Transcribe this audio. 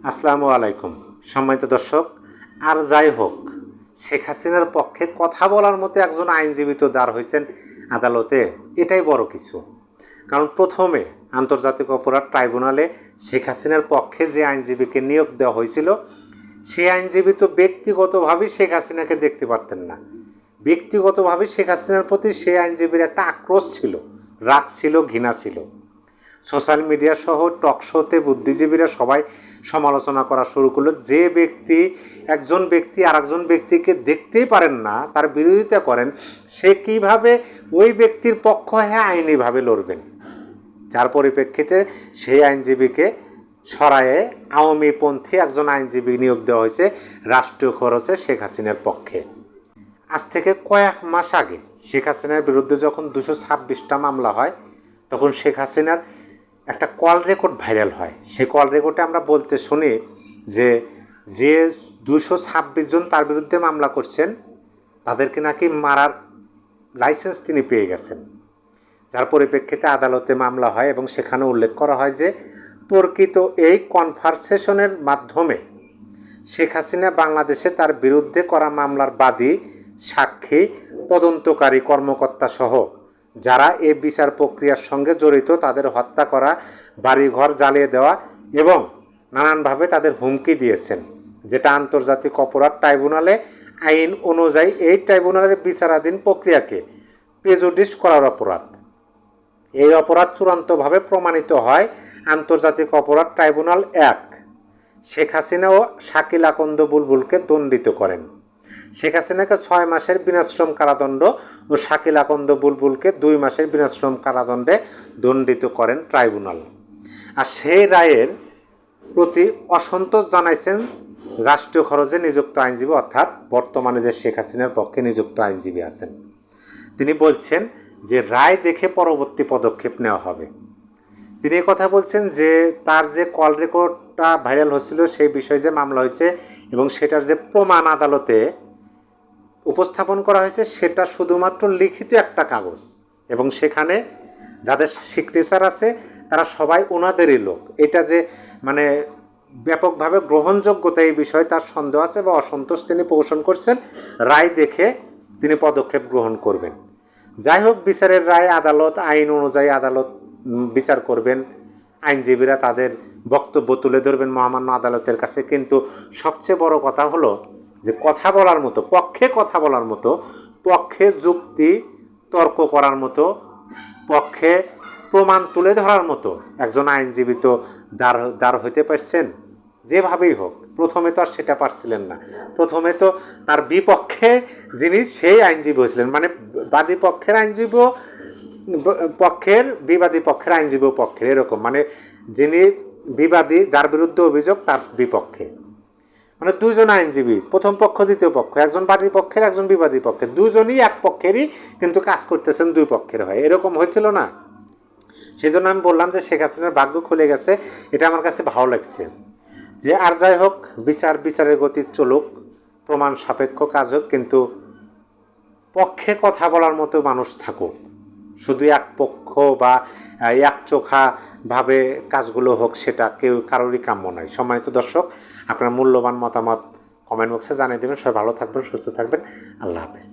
আসসালামু আলাইকুম সম্মানিত দর্শক। আর যাই হোক, শেখ হাসিনার পক্ষে কথা বলার মতো একজন আইনজীবী তো দাঁড় হয়েছেন আদালতে, এটাই বড় কিছু। কারণ প্রথমে আন্তর্জাতিক অপরাধ ট্রাইব্যুনালে শেখ হাসিনার পক্ষে যে আইনজীবীকে নিয়োগ দেওয়া হয়েছিল, সেই আইনজীবী তো ব্যক্তিগতভাবেই শেখ হাসিনাকে দেখতে পারতেন না। ব্যক্তিগতভাবে শেখ হাসিনার প্রতি সেই আইনজীবীর একটা আক্রোশ ছিল, রাগ ছিল, ঘৃণা ছিল। সোশ্যাল মিডিয়া সহ টক শোতে বুদ্ধিজীবীরা সবাই সমালোচনা করা শুরু করলো, যে ব্যক্তি একজন ব্যক্তি আর একজন ব্যক্তিকে দেখতেই পারেন না, তার বিরোধিতা করেন, সে কীভাবে ওই ব্যক্তির পক্ষ হয়ে আইনিভাবে লড়বেন। যার পরিপ্রেক্ষিতে সেই আইনজীবীকে সরায়ে আওয়ামীপন্থী একজন আইনজীবী নিয়োগ দেওয়া হয়েছে রাষ্ট্রীয় খরচে শেখ হাসিনার পক্ষে। আজ থেকে কয়েক মাস আগে শেখ হাসিনার বিরুদ্ধে যখন 226টা মামলা হয়, তখন শেখ হাসিনার একটা কল রেকর্ড ভাইরাল হয়। সেই কল রেকর্ডে আমরা বলতে শুনি যে 226 জন তার বিরুদ্ধে মামলা করছেন, তাদেরকে নাকি মারার লাইসেন্স তিনি পেয়ে গেছেন। যার পরিপ্রেক্ষিতে আদালতে মামলা হয় এবং সেখানে উল্লেখ করা হয় যে তর্কিত এই কনভারসেশনের মাধ্যমে শেখ হাসিনা বাংলাদেশে তার বিরুদ্ধে করা মামলার বাদী, সাক্ষী, তদন্তকারী কর্মকর্তা সহ যারা এই বিচার প্রক্রিয়ার সঙ্গে জড়িত তাদের হত্যা করা, বাড়িঘর জ্বালিয়ে দেওয়া এবং নানানভাবে তাদের হুমকি দিয়েছেন, যেটা আন্তর্জাতিক অপরাধ ট্রাইব্যুনালে আইন অনুযায়ী এই ট্রাইব্যুনালের বিচারাধীন প্রক্রিয়াকে প্রেজুডিস করার অপরাধ। এই অপরাধ চূড়ান্তভাবে প্রমাণিত হয় আন্তর্জাতিক অপরাধ ট্রাইব্যুনাল 1 শেখ হাসিনা ও শাকিল আকন্দ বুলবুলকে দণ্ডিত করেন। শেখ হাসিনাকে 6 মাসের বিনাশ্রম কারাদণ্ড ও শাকিল আকন্দ বুলবুলকে 2 মাসের বিনাশ্রম কারাদণ্ডে দণ্ডিত করেন ট্রাইব্যুনাল। আর সেই রায়ের প্রতি অসন্তোষ জানাইছেন রাষ্ট্রীয় খরচে নিযুক্ত আইনজীবী, অর্থাৎ বর্তমানে যে শেখ হাসিনার পক্ষে নিযুক্ত আইনজীবী আছেন। তিনি বলছেন যে রায় দেখে পরবর্তী পদক্ষেপ নেওয়া হবে। তিনি কথা বলছেন যে তার যে কল রেকর্ডটা ভাইরাল হচ্ছিল, সেই বিষয়ে যে মামলা হয়েছে এবং সেটার যে প্রমাণ আদালতে উপস্থাপন করা হয়েছে, সেটা শুধুমাত্র লিখিত একটা কাগজ এবং সেখানে যাদের সিগনেচার আছে তারা সবাই ওনাদেরই লোক। এটা যে মানে ব্যাপকভাবে গ্রহণযোগ্যতা, এই বিষয়ে তার সন্দেহ আছে বা অসন্তোষ তিনি পোষণ করছেন। রায় দেখে তিনি পদক্ষেপ গ্রহণ করবেন। যাই হোক, বিচারের রায় আদালত আইন অনুযায়ী আদালত বিচার করবেন, আইনজীবীরা তাদের বক্তব্য তুলে ধরবেন মহামান্য আদালতের কাছে। কিন্তু সবচেয়ে বড় কথা হলো যে কথা বলার মতো, পক্ষে কথা বলার মতো, পক্ষে যুক্তি তর্ক করার মতো, পক্ষে প্রমাণ তুলে ধরার মতো একজন আইনজীবী তো দাঁড় হইতে পারছেন। যেভাবেই হোক, প্রথমে তো আর সেটা পারছিলেন না। প্রথমে তো তার বিপক্ষে যিনি, সেই আইনজীবী হয়েছিলেন, মানে বাদী পক্ষের আইনজীবী পক্ষের, বিবাদী পক্ষের আইনজীবী পক্ষের, এরকম, মানে যিনি বিবাদী, যার বিরুদ্ধে অভিযোগ, তার বিপক্ষে, মানে দুজন আইনজীবী, প্রথম পক্ষ দ্বিতীয় পক্ষ, একজন বাদী পক্ষের একজন বিবাদী পক্ষের, দুজনই এক পক্ষেরই কিন্তু কাজ করতেছেন দুই পক্ষের হয়। এরকম হয়েছিল না? সেই জন্য আমি বললাম যে শেখ হাসিনার ভাগ্য খুলে গেছে। এটা আমার কাছে ভালো লাগছে। যে আর যাই হোক, বিচারের গতি চলুক, প্রমাণ সাপেক্ষ কাজ হোক, কিন্তু পক্ষে কথা বলার মতো মানুষ থাকুক। শুধু এক পক্ষ বা একচোখাভাবে কাজগুলো হোক, সেটা কারোরই কাম্য নয়। সম্মানিত দর্শক, আপনার মূল্যবান মতামত কমেন্ট বক্সে জানিয়ে দেবেন। সবাই ভালো থাকবেন, সুস্থ থাকবেন। আল্লাহ হাফেজ।